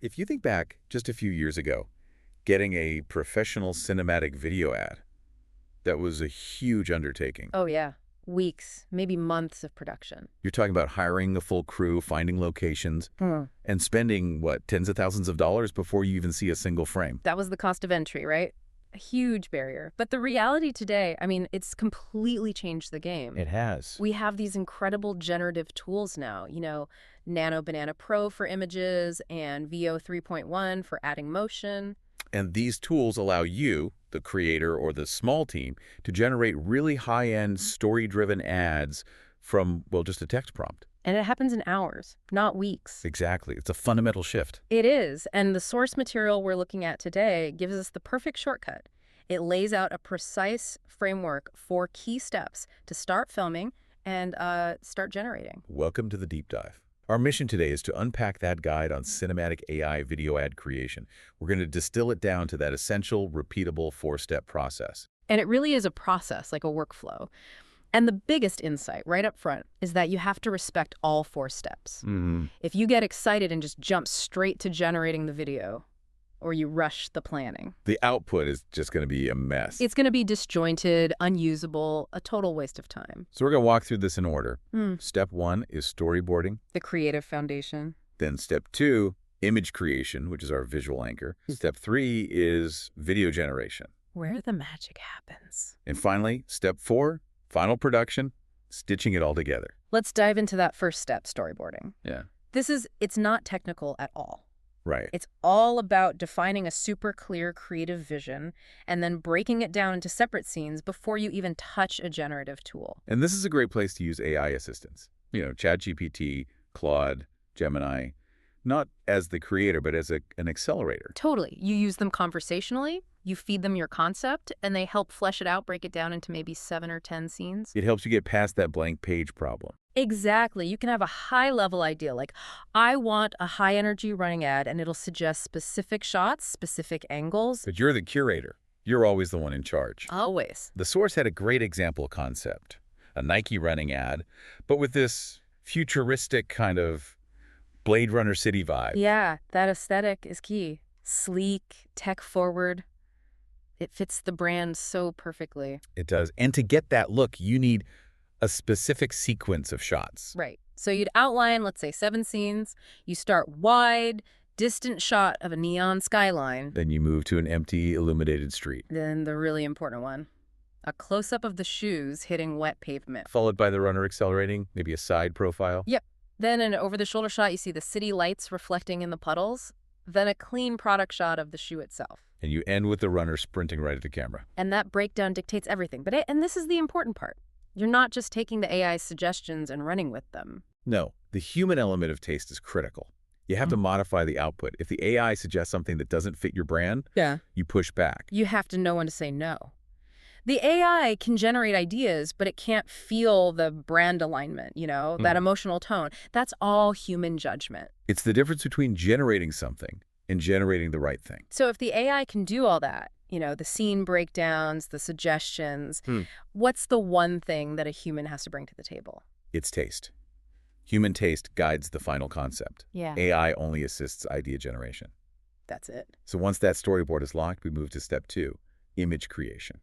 If you think back just a few years ago, getting a professional cinematic video ad, that was a huge undertaking. Oh, yeah. Weeks, maybe months of production. You're talking about hiring a full crew, finding locations, and spending, what, tens of thousands of dollars before you even see a single frame. That was the cost of entry, right? A huge barrier. But the reality today, I mean, it's completely changed the game. It has. We have these incredible generative tools now, Nano Banana Pro for images and VO 3.1 for adding motion. And these tools allow you, the creator or the small team, to generate really high-end, story-driven ads from, well, just a text prompt. And it happens in hours, not weeks. Exactly. It's a fundamental shift. It is. And the source material we're looking at today gives us the perfect shortcut. It lays out a precise framework for key steps to start filming and start generating. Welcome to the Deep Dive. Our mission today is to unpack that guide on cinematic AI video ad creation. We're going to distill it down to that essential, repeatable four-step process. And it really is a process, like a workflow. And the biggest insight right up front is that you have to respect all four steps. If you get excited and just jump straight to generating the video, or you rush the planning, the output is just going to be a mess. It's going to be disjointed, unusable, a total waste of time. So we're going to walk through this in order. Step 1 is storyboarding. The creative foundation. Then step 2, image creation, which is our visual anchor. Step 3 is video generation, where the magic happens. And finally, step 4, final production, stitching it all together. Let's dive into that first step, storyboarding. Yeah. It's not technical at all. Right. It's all about defining a super clear creative vision and then breaking it down into separate scenes before you even touch a generative tool. And this is a great place to use AI assistants. ChatGPT, Claude, Gemini, not as the creator, but as an accelerator. Totally. You use them conversationally, you feed them your concept, and they help flesh it out, break it down into maybe 7 or 10 scenes. It helps you get past that blank page problem. Exactly. You can have a high-level idea, like, I want a high-energy running ad, and it'll suggest specific shots, specific angles. But you're the curator. You're always the one in charge. Always. The source had a great example concept, a Nike running ad, but with this futuristic kind of Blade Runner city vibe. Yeah, that aesthetic is key. Sleek, tech-forward. It fits the brand so perfectly. It does. And to get that look, you need a specific sequence of shots. Right. So you'd outline, let's say, 7 scenes. You start wide, distant shot of a neon skyline. Then you move to an empty, illuminated street. Then the really important one, a close-up of the shoes hitting wet pavement. Followed by the runner accelerating, maybe a side profile. Yep. Then in an over-the-shoulder shot, you see the city lights reflecting in the puddles. Then a clean product shot of the shoe itself. And you end with the runner sprinting right at the camera. And that breakdown dictates everything. And this is the important part. You're not just taking the AI's suggestions and running with them. No, the human element of taste is critical. You have to modify the output. If the AI suggests something that doesn't fit your brand, you push back. You have to know when to say no. The AI can generate ideas, but it can't feel the brand alignment, that emotional tone. That's all human judgment. It's the difference between generating something and generating the right thing. So if the AI can do all that, the scene breakdowns, the suggestions, what's the one thing that a human has to bring to the table? It's taste. Human taste guides the final concept. Yeah. AI only assists idea generation. That's it. So once that storyboard is locked, we move to step 2, image creation.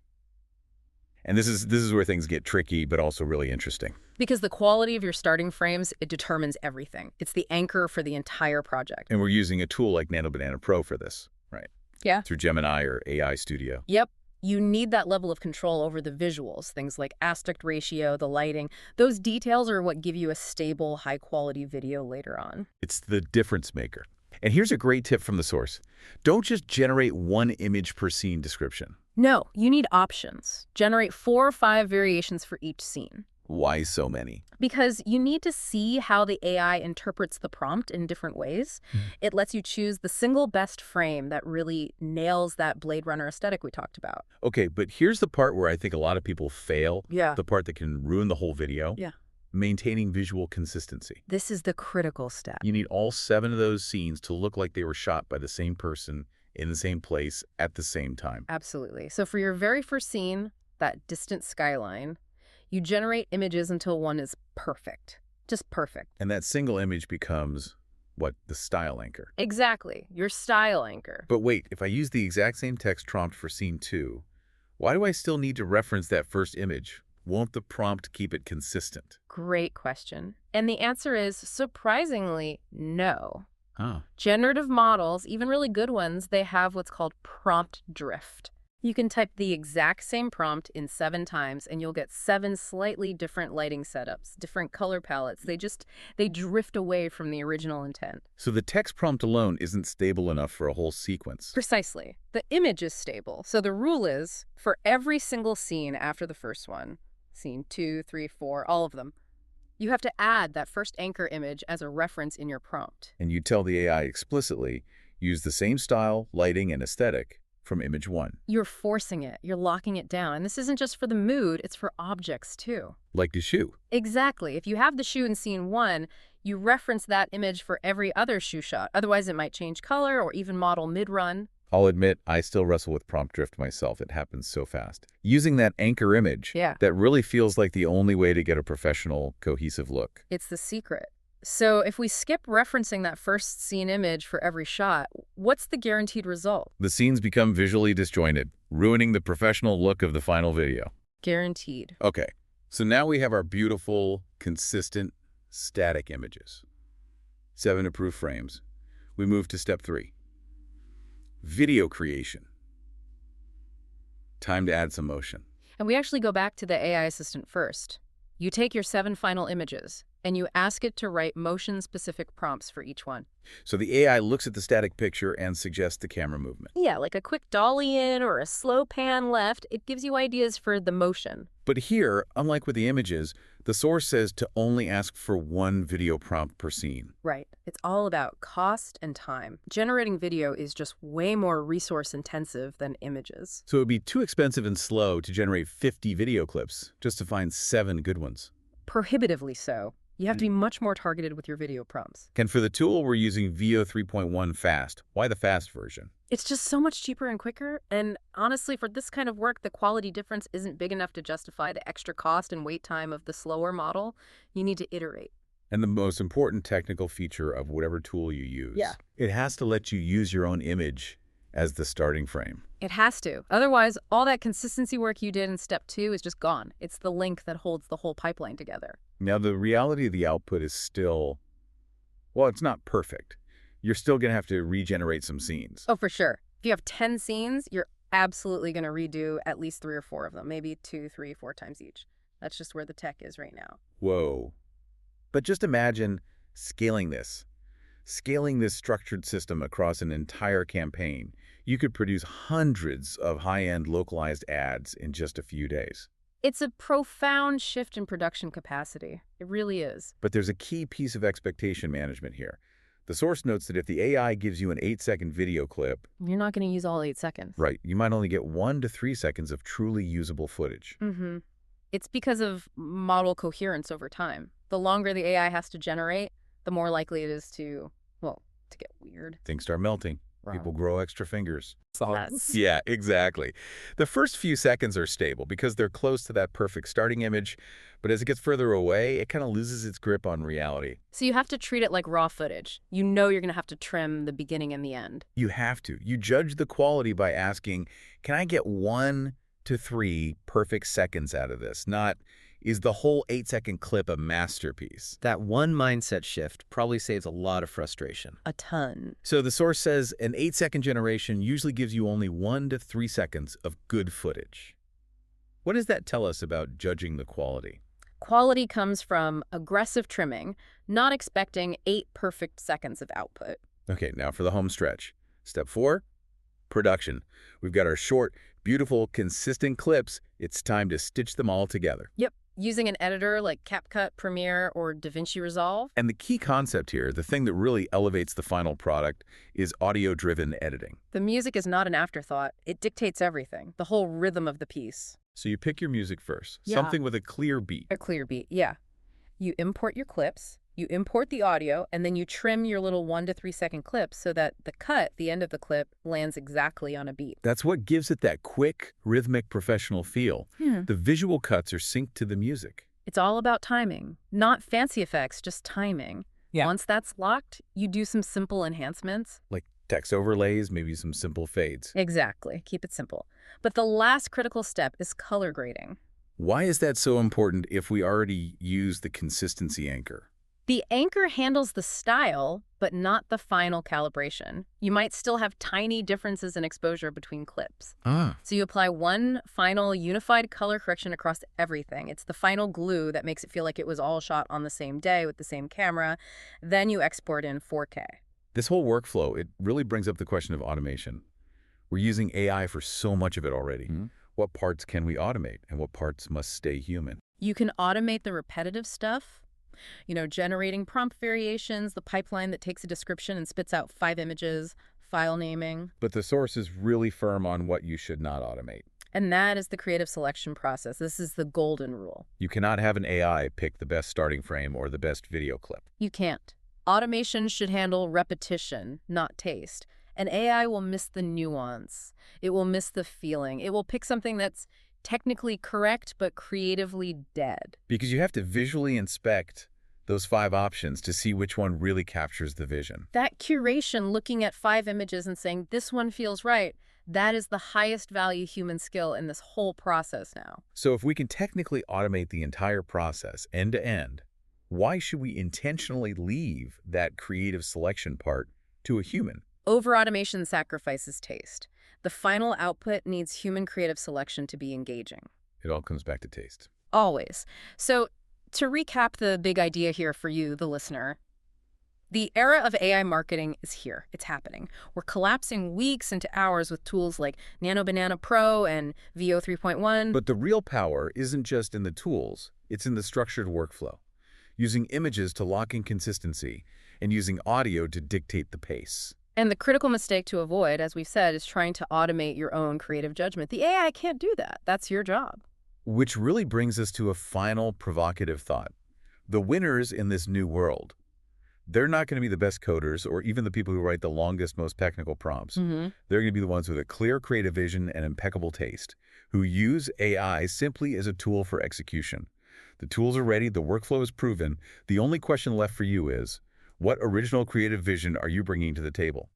And this is where things get tricky, but also really interesting. Because the quality of your starting frames, it determines everything. It's the anchor for the entire project. And we're using a tool like Nano Banana Pro for this, right? Yeah. Through Gemini or AI Studio. Yep. You need that level of control over the visuals, things like aspect ratio, the lighting. Those details are what give you a stable, high-quality video later on. It's the difference maker. And here's a great tip from the source. Don't just generate one image per scene description. No, you need options. Generate 4 or 5 variations for each scene. Why so many? Because you need to see how the AI interprets the prompt in different ways. It lets you choose the single best frame that really nails that Blade Runner aesthetic we talked about. Okay, but here's the part where I think a lot of people fail. Yeah. The part that can ruin the whole video. Yeah. Maintaining visual consistency. This is the critical step. You need all 7 of those scenes to look like they were shot by the same person in the same place at the same time. Absolutely. So for your very first scene, that distant skyline, you generate images until one is perfect. Just perfect. And that single image becomes what, the style anchor. Exactly, your style anchor. But wait, if I use the exact same text prompt for scene 2, why do I still need to reference that first image? Won't the prompt keep it consistent? Great question. And the answer is, surprisingly, no. Huh. Generative models, even really good ones, they have what's called prompt drift. You can type the exact same prompt in 7 times and you'll get 7 slightly different lighting setups, different color palettes. They drift away from the original intent. So the text prompt alone isn't stable enough for a whole sequence. Precisely. The image is stable. So the rule is, for every single scene after the first one, scene 2, 3, 4, all of them, you have to add that first anchor image as a reference in your prompt. And you tell the AI explicitly, use the same style, lighting, and aesthetic from image 1. You're forcing it. You're locking it down. And this isn't just for the mood, it's for objects too. Like the shoe. Exactly. If you have the shoe in scene 1, you reference that image for every other shoe shot. Otherwise, it might change color or even model mid-run. I'll admit, I still wrestle with prompt drift myself. It happens so fast. Using that anchor image, that really feels like the only way to get a professional, cohesive look. It's the secret. So if we skip referencing that first scene image for every shot, what's the guaranteed result? The scenes become visually disjointed, ruining the professional look of the final video. Guaranteed. Okay, so now we have our beautiful, consistent, static images. 7 approved frames. We move to step 3. Video creation. Time to add some motion. And we actually go back to the AI assistant first. You take your 7 final images, and you ask it to write motion-specific prompts for each one. So the AI looks at the static picture and suggests the camera movement. Yeah, like a quick dolly in or a slow pan left. It gives you ideas for the motion. But here, unlike with the images, the source says to only ask for 1 video prompt per scene. Right. It's all about cost and time. Generating video is just way more resource-intensive than images. So it would be too expensive and slow to generate 50 video clips just to find 7 good ones. Prohibitively so. You have to be much more targeted with your video prompts. And for the tool, we're using VO 3.1 Fast. Why the fast version? It's just so much cheaper and quicker. And honestly, for this kind of work, the quality difference isn't big enough to justify the extra cost and wait time of the slower model. You need to iterate. And the most important technical feature of whatever tool you use, it has to let you use your own image as the starting frame. It has to. Otherwise, all that consistency work you did in step 2 is just gone. It's the link that holds the whole pipeline together. Now, the reality of the output is still, well, it's not perfect. You're still going to have to regenerate some scenes. Oh, for sure. If you have 10 scenes, you're absolutely going to redo at least 3 or 4 of them, maybe 2, 3, 4 times each. That's just where the tech is right now. Whoa. But just imagine scaling this structured system across an entire campaign. You could produce hundreds of high-end localized ads in just a few days. It's a profound shift in production capacity. It really is. But there's a key piece of expectation management here. The source notes that if the AI gives you an 8-second video clip, you're not going to use all 8 seconds. Right. You might only get 1 to 3 seconds of truly usable footage. Mm-hmm. It's because of model coherence over time. The longer the AI has to generate, the more likely it is to get weird. Things start melting. Wow. People grow extra fingers. Yes. Yeah, exactly. The first few seconds are stable because they're close to that perfect starting image, but as it gets further away, it kind of loses its grip on reality. So you have to treat it like raw footage. You know you're going to have to trim the beginning and the end. You have to. You judge the quality by asking, can I get 1 to 3 perfect seconds out of this? Not, is the whole 8-second clip a masterpiece? That one mindset shift probably saves a lot of frustration. A ton. So the source says an 8-second generation usually gives you only 1 to 3 seconds of good footage. What does that tell us about judging the quality? Quality comes from aggressive trimming, not expecting 8 perfect seconds of output. Okay, now for the home stretch. Step 4, production. We've got our short, beautiful, consistent clips. It's time to stitch them all together. Yep. Using an editor like CapCut, Premiere, or DaVinci Resolve. And the key concept here, the thing that really elevates the final product, is audio-driven editing. The music is not an afterthought. It dictates everything, the whole rhythm of the piece. So you pick your music first, Yeah. something with a clear beat. A clear beat, yeah. You import your clips, you import the audio, and then you trim your little 1 to 3 second clips so that the cut, the end of the clip, lands exactly on a beat. That's what gives it that quick, rhythmic, professional feel. The visual cuts are synced to the music. It's all about timing. Not fancy effects, just timing. Yeah. Once that's locked, you do some simple enhancements. Like text overlays, maybe some simple fades. Exactly. Keep it simple. But the last critical step is color grading. Why is that so important if we already use the consistency anchor? The anchor handles the style, but not the final calibration. You might still have tiny differences in exposure between clips. Ah, So you apply one final unified color correction across everything. It's the final glue that makes it feel like it was all shot on the same day with the same camera. Then you export in 4K. this whole workflow, it really brings up the question of automation. We're using AI for so much of it already. What parts can we automate and what parts must stay human? You can automate the repetitive stuff, generating prompt variations, the pipeline that takes a description and spits out 5 images, file naming. But the source is really firm on what you should not automate. And that is the creative selection process. This is the golden rule. You cannot have an AI pick the best starting frame or the best video clip. You can't. Automation should handle repetition, not taste. And AI will miss the nuance. It will miss the feeling. It will pick something that's technically correct but creatively dead. Because you have to visually inspect those 5 options to see which one really captures the vision. That curation, looking at 5 images and saying, this one feels right, that is the highest value human skill in this whole process now. So if we can technically automate the entire process end to end, why should we intentionally leave that creative selection part to a human? Over-automation sacrifices taste. The final output needs human creative selection to be engaging. It all comes back to taste. Always. So to recap the big idea here for you, the listener, the era of AI marketing is here. It's happening. We're collapsing weeks into hours with tools like Nano Banana Pro and VO 3.1. But the real power isn't just in the tools, it's in the structured workflow. Using images to lock in consistency and using audio to dictate the pace. And the critical mistake to avoid, as we've said, is trying to automate your own creative judgment. The AI can't do that. That's your job. Which really brings us to a final provocative thought. The winners in this new world, they're not going to be the best coders or even the people who write the longest, most technical prompts. They're going to be the ones with a clear creative vision and impeccable taste, who use AI simply as a tool for execution. The tools are ready, the workflow is proven. The only question left for you is, what original creative vision are you bringing to the table?